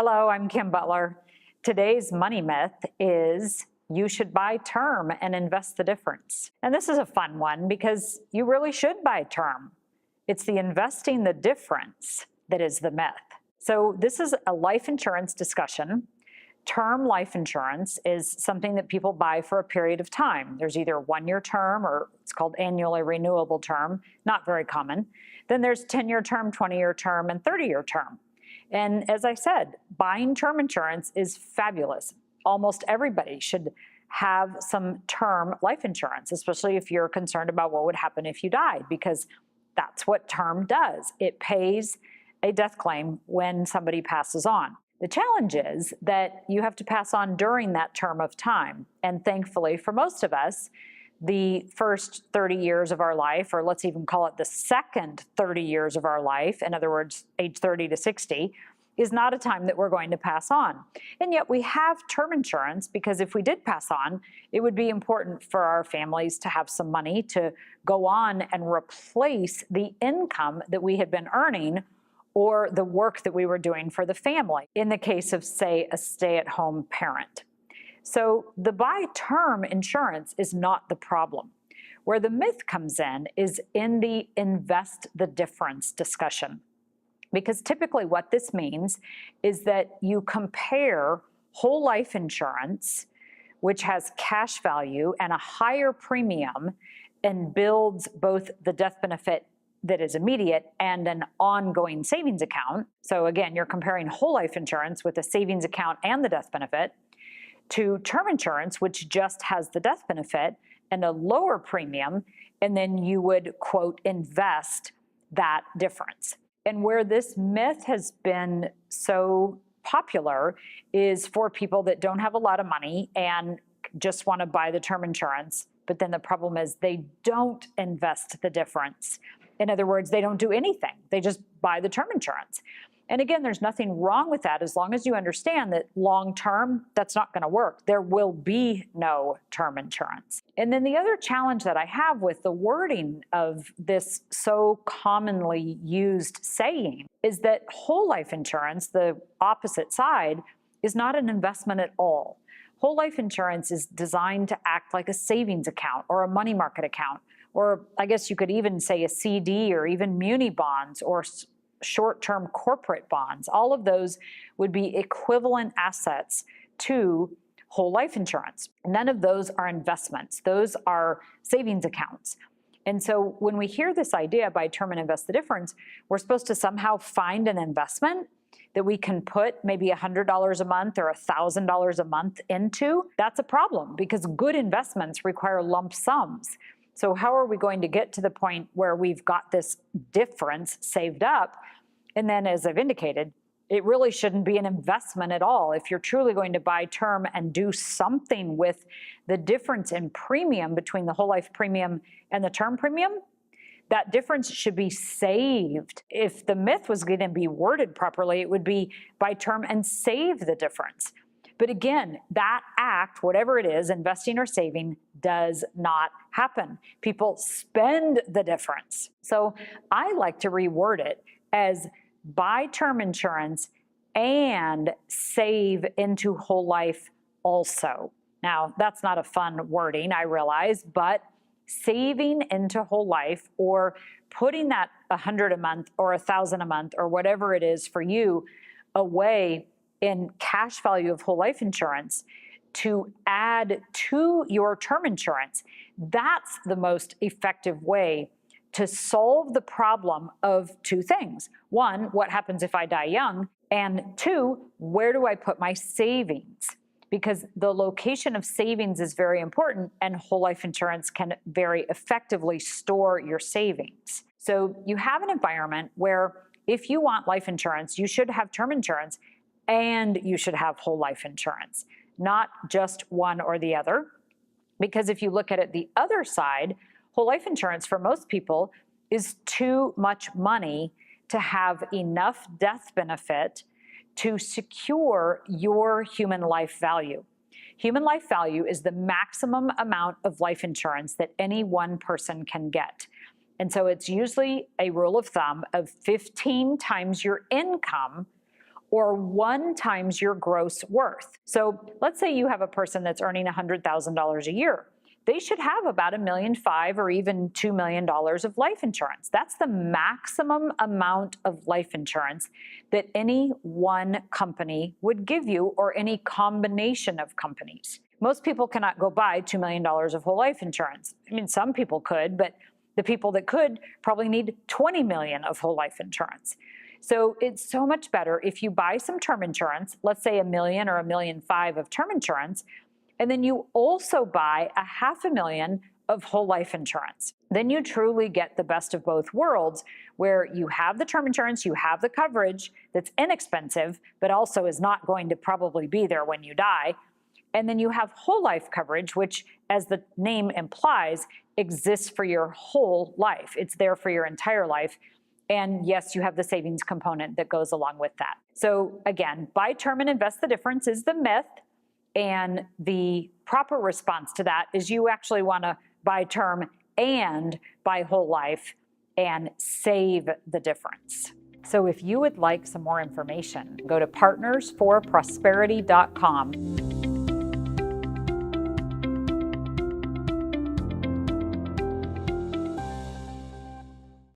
Hello, I'm Kim Butler. Today's money myth is you should buy term and invest the difference. And this is a fun one because you really should buy term. It's the investing the difference that is the myth. So this is a life insurance discussion. Term life insurance is something that people buy for a period of time. There's either a 1-year term or it's called annually renewable term, not very common. Then there's 10-year term, 20-year term, and 30-year term. And as I said, buying term insurance is fabulous. Almost everybody should have some term life insurance, especially if you're concerned about what would happen if you died, because that's what term does. It pays a death claim when somebody passes on. The challenge is that you have to pass on during that term of time. And thankfully, for most of us, the first 30 years of our life, or let's even call it the second 30 years of our life, in other words, age 30 to 60, is not a time that we're going to pass on. And yet we have term insurance because if we did pass on, it would be important for our families to have some money to go on and replace the income that we had been earning or the work that we were doing for the family, in the case of, say, a stay-at-home parent. So the buy term insurance is not the problem. Where the myth comes in is in the invest the difference discussion. Because typically what this means is that you compare whole life insurance, which has cash value and a higher premium and builds both the death benefit that is immediate and an ongoing savings account. So again, you're comparing whole life insurance with a savings account and the death benefit to term insurance, which just has the death benefit and a lower premium, and then you would, quote, invest that difference. And where this myth has been so popular is for people that don't have a lot of money and just want to buy the term insurance, but then the problem is they don't invest the difference. In other words, they don't do anything. They just buy the term insurance. And again, there's nothing wrong with that as long as you understand that long term, that's not going to work. There will be no term insurance. And then the other challenge that I have with the wording of this so commonly used saying is that whole life insurance, the opposite side, is not an investment at all. Whole life insurance is designed to act like a savings account or a money market account, or I guess you could even say a CD or even muni bonds or short-term corporate bonds. All of those would be equivalent assets to whole life insurance. None of those are investments. Those are savings accounts. And so when we hear this idea, buy term and invest the difference, we're supposed to somehow find an investment that we can put maybe $100 a month or $1,000 a month into. That's a problem because good investments require lump sums. So how are we going to get to the point where we've got this difference saved up? And then, as I've indicated, it really shouldn't be an investment at all. If you're truly going to buy term and do something with the difference in premium between the whole life premium and the term premium, that difference should be saved. If the myth was going to be worded properly, it would be buy term and save the difference. But again, that act, whatever it is, investing or saving, does not happen. People spend the difference. So I like to reword it as buy term insurance and save into whole life also. Now, that's not a fun wording, I realize, but saving into whole life or putting that $100 a month or $1,000 a month or whatever it is for you away in cash value of whole life insurance to add to your term insurance, that's the most effective way to solve the problem of two things. One, what happens if I die young? And two, where do I put my savings? Because the location of savings is very important, and whole life insurance can very effectively store your savings. So you have an environment where if you want life insurance, you should have term insurance and you should have whole life insurance, not just one or the other. Because if you look at it the other side, whole life insurance for most people is too much money to have enough death benefit to secure your human life value. Human life value is the maximum amount of life insurance that any one person can get. And so it's usually a rule of thumb of 15 times your income or 1 times your gross worth. So let's say you have a person that's earning $100,000 a year. They should have about $1.5 million or even $2 million of life insurance. That's the maximum amount of life insurance that any one company would give you, or any combination of companies. Most people cannot go buy $2 million of whole life insurance. I mean, some people could, but the people that could probably need 20 million of whole life insurance. So it's so much better if you buy some term insurance, let's say $1 million or $1.5 million of term insurance, and then you also buy $500,000 of whole life insurance. Then you truly get the best of both worlds, where you have the term insurance, you have the coverage that's inexpensive, but also is not going to probably be there when you die. And then you have whole life coverage, which, as the name implies, exists for your whole life. It's there for your entire life. And yes, you have the savings component that goes along with that. So again, buy term and invest the difference is the myth. And the proper response to that is you actually want to buy term and buy whole life and save the difference. So if you would like some more information, go to partnersforprosperity.com.